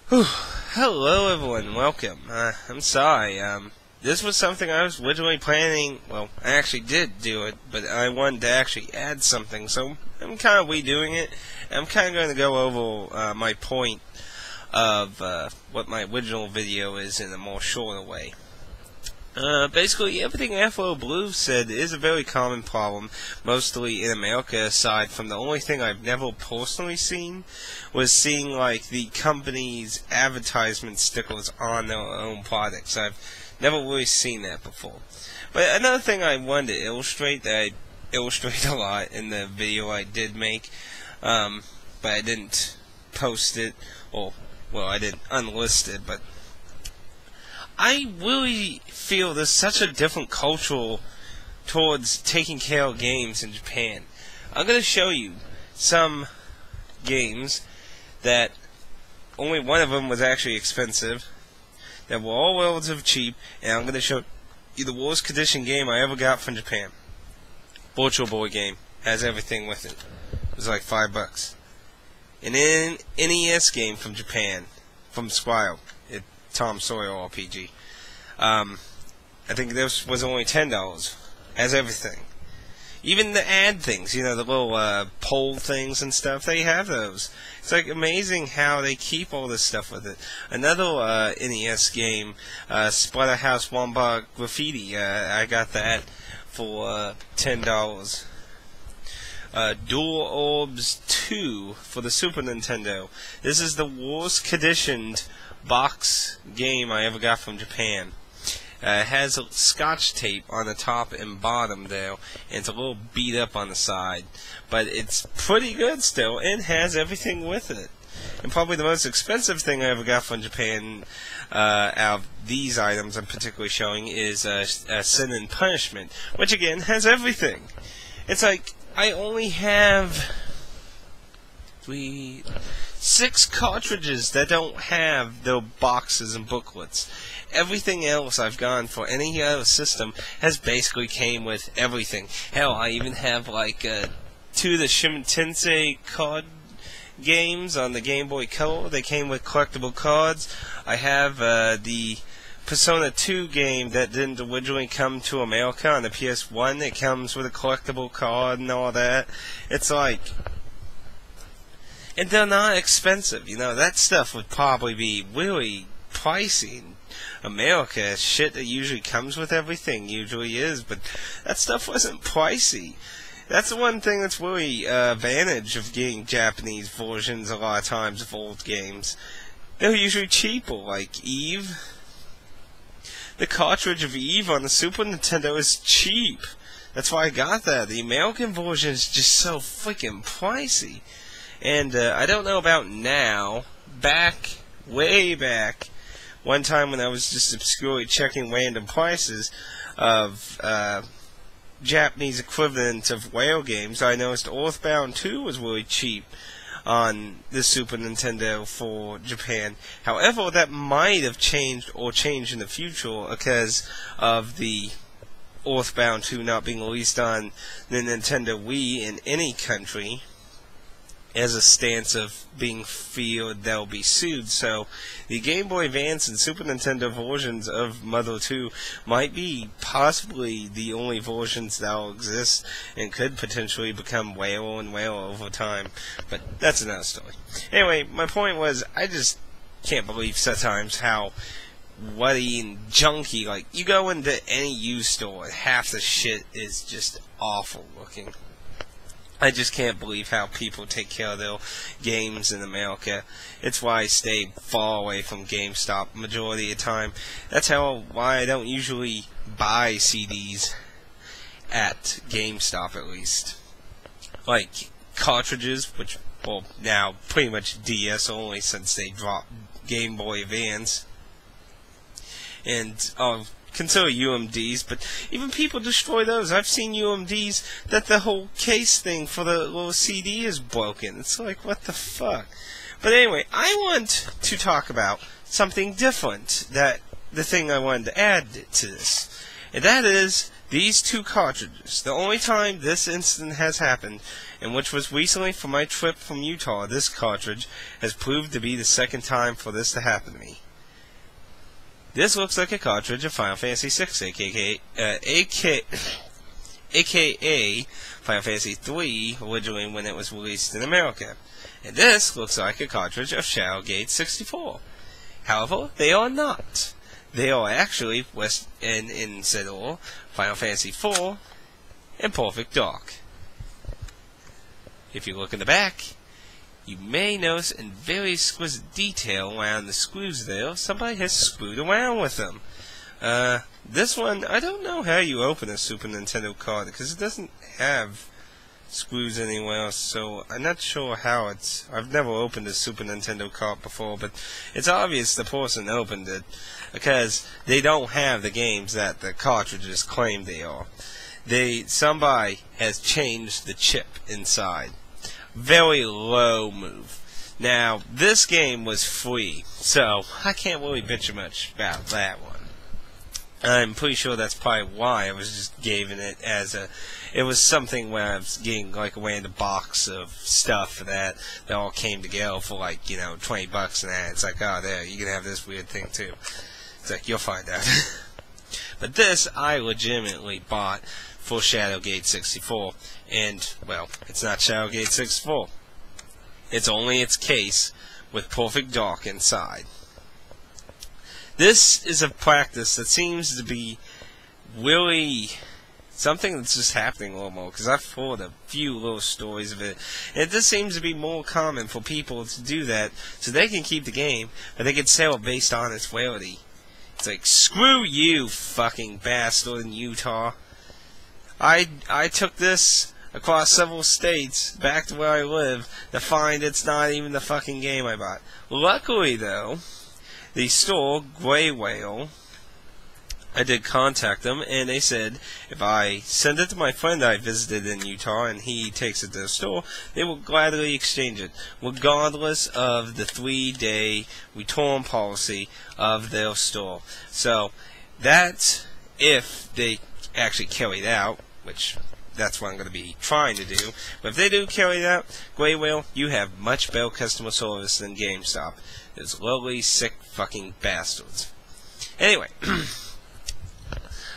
Whew. Hello everyone, welcome. I'm sorry, this was something I was originally planning. Well, I actually did do it, but I wanted to actually add something, so I'm kind of redoing it. I'm kind of going to go over my point of what my original video is in a more shorter way. Basically, everything Afro Blue said is a very common problem, mostly in America, aside from the only thing I've never personally seen was seeing, like, the company's advertisement stickers on their own products. I've never really seen that before. But another thing I wanted to illustrate, that I illustrate a lot in the video I did make, but I didn't post it, or, well, I didn't unlist it, but I really feel there's such a different culture towards taking care of games in Japan. I'm going to show you some games that only one of them was actually expensive, that were all relative cheap, and I'm going to show you the worst condition game I ever got from Japan. Virtual Boy game. Has everything with it. It was like $5. An NES game from Japan, from Squire. Tom Sawyer RPG. I think this was only $10. As everything. Even the ad things, you know, the little poll things and stuff, they have those. It's like amazing how they keep all this stuff with it. Another NES game, Splatterhouse Wombat Graffiti, I got that for $10. Dual Orbs 2 for the Super Nintendo. This is the worst conditioned box game I ever got from Japan. It has a scotch tape on the top and bottom there, and it's a little beat up on the side, but it's pretty good still, and has everything with it. And probably the most expensive thing I ever got from Japan, out of these items I'm particularly showing, is Sin and Punishment, which again has everything. It's like I only have 6 cartridges that don't have their boxes and booklets. Everything else I've gone for any other system has basically came with everything. Hell, I even have like 2 of the Shin Tensei card games on the Game Boy Color. They came with collectible cards. I have the Persona 2 game that didn't originally come to America on the PS1. It comes with a collectible card and all that. It's like, and they're not expensive, you know. That stuff would probably be really pricey in America. Shit that usually comes with everything usually is, but that stuff wasn't pricey. That's the one thing that's really advantage of getting Japanese versions a lot of times of old games. They're usually cheaper, like Eve. The cartridge of Eve on the Super Nintendo is cheap. That's why I got that. The American version is just so freaking pricey. And I don't know about now. Way back, one time when I was just obscurely checking random prices of Japanese equivalent of whale games, I noticed Earthbound 2 was really cheap on the Super Nintendo for Japan. However, that might have changed or changed in the future because of the Earthbound 2 not being released on the Nintendo Wii in any country, as a stance of being feared they'll be sued. So the Game Boy Advance and Super Nintendo versions of Mother 2 might be possibly the only versions that will exist and could potentially become whale and whale over time. But that's another story. Anyway, my point was, I just can't believe sometimes how whatty and junky, like, you go into any used store and half the shit is just awful looking. I just can't believe how people take care of their games in America. It's why I stay far away from GameStop majority of the time. That's why I don't usually buy CDs at GameStop, at least. Like cartridges, which, well, now pretty much DS only since they dropped Game Boy Advance. And consider UMDs, but even people destroy those. I've seen UMDs that the whole case thing for the little CD is broken. It's like, what the fuck? But anyway, I want to talk about something different, that the thing I wanted to add to this. And that is these two cartridges, the only time this incident has happened, and which was recently for my trip from Utah, this cartridge has proved to be the second time for this to happen to me. This looks like a cartridge of Final Fantasy VI, aka Final Fantasy III, originally when it was released in America. And this looks like a cartridge of Shadowgate 64. However, they are not. They are actually in Final Fantasy IV and Perfect Dark. If you look in the back, you may notice in very exquisite detail around the screws there, somebody has screwed around with them. This one, I don't know how you open a Super Nintendo card, because it doesn't have screws anywhere else, so I'm not sure how I've never opened a Super Nintendo card before, but it's obvious the person opened it, because they don't have the games that the cartridges claim they are. Somebody has changed the chip inside. Very low move. Now, this game was free, so I can't really bitch much about that one. I'm pretty sure that's probably why I was just giving it as it was something where I was getting like a random box of stuff that all came together for like, $20 and that. It's like, oh, there, you can have this weird thing too. It's like, you'll find out. But this, I legitimately bought for Shadowgate 64. And, well, it's not Shadowgate 64. It's only its case with Perfect Dark inside. This is a practice that seems to be really something that's just happening a little more, because I've heard a few little stories of it, and it just seems to be more common for people to do that, so they can keep the game, but they can sell it based on its rarity. It's like, screw you, fucking bastard in Utah. I took this across several states, back to where I live, to find it's not even the fucking game I bought. Luckily, though, the store, Grey Whale, I did contact them, and they said if I send it to my friend I visited in Utah and he takes it to the store, they will gladly exchange it, regardless of the 3-day return policy of their store. So, that's if they actually carry it out, which that's what I'm going to be trying to do. But if they do carry it out, Grey Whale, you have much better customer service than GameStop. Those lowly, sick fucking bastards. Anyway,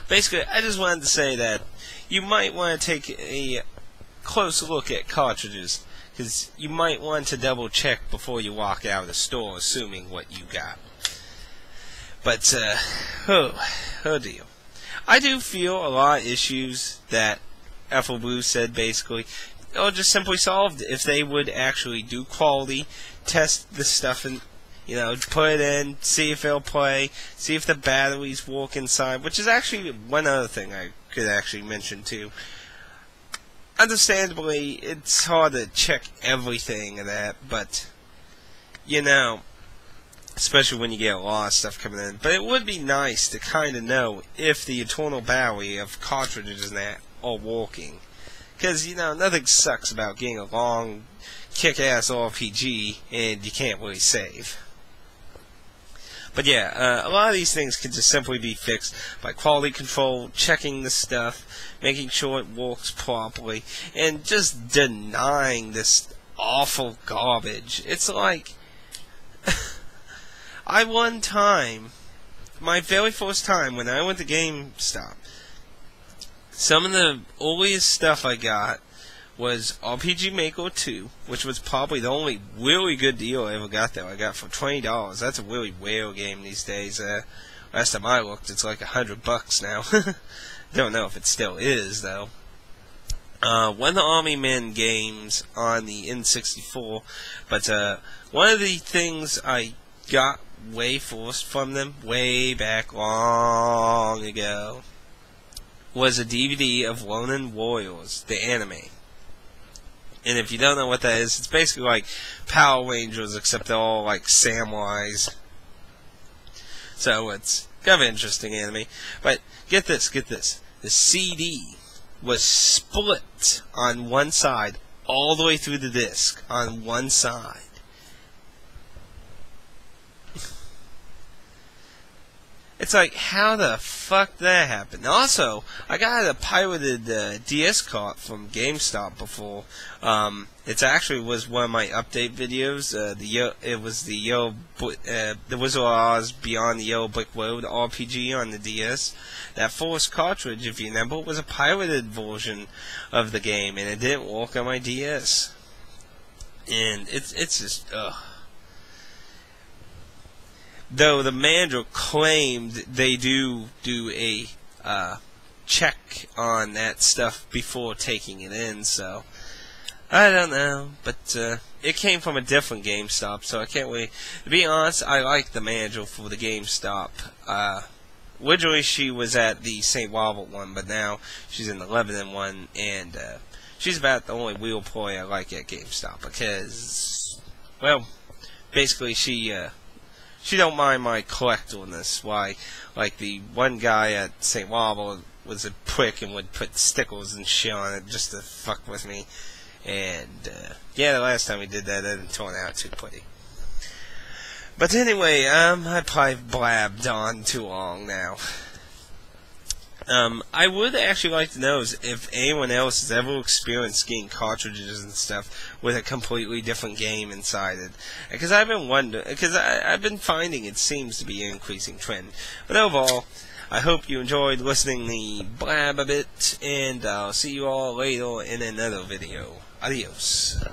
basically, I just wanted to say that you might want to take a close look at cartridges, because you might want to double check before you walk out of the store, assuming what you got. But, oh dear. I do feel a lot of issues that Ethel Blue said basically are just simply solved if they would actually do quality, test the stuff and put it in, see if it'll play, see if the batteries work inside, which is actually one other thing I could actually mention too. Understandably, it's hard to check everything of that, but, especially when you get a lot of stuff coming in. But it would be nice to kind of know if the internal battery of cartridges and that are working. Because, nothing sucks about getting a long, kick-ass RPG and you can't really save. But yeah, a lot of these things can just simply be fixed by quality control, checking the stuff, making sure it works properly, and just denying this awful garbage. It's like, one time, my very first time when I went to GameStop, some of the earliest stuff I got was RPG Maker 2, which was probably the only really good deal I ever got there. I got for $20. That's a really rare game these days. Last time I looked, it's like $100 now. Don't know if it still is, though. One of the Army Men games on the N64, but one of the things I got way first from them, way back long ago, was a DVD of Ronin Warriors, the anime. And if you don't know what that is, it's basically like Power Rangers, except they're all like samurais. So it's kind of an interesting anime. But get this. The CD was split on one side, all the way through the disc, on one side. It's like, how the fuck did that happen? Also, I got a pirated DS cart from GameStop before. It actually was one of my update videos. It was the Wizard of Oz Beyond the Yellow Brick Road RPG on the DS. That first cartridge, if you remember, was a pirated version of the game, and it didn't work on my DS. And it's just, ugh. Though the manager claimed they do a check on that stuff before taking it in, so I don't know. But it came from a different GameStop, so I can't wait. To be honest, I like the manager for the GameStop. Originally, she was at the St. Robert one, but now she's in the Lebanon one, and she's about the only real employee I like at GameStop because, well, basically she don't mind my collectorness. Why, like the one guy at St. Robert was a prick and would put stickers and shit on it just to fuck with me. And yeah, the last time we did that, it didn't turn out too pretty. But anyway, I probably blabbed on too long now. I would actually like to know if anyone else has ever experienced getting cartridges and stuff with a completely different game inside it. Because I've been wondering, because I've been finding it seems to be an increasing trend. But overall, I hope you enjoyed listening to me blab a bit, and I'll see you all later in another video. Adios.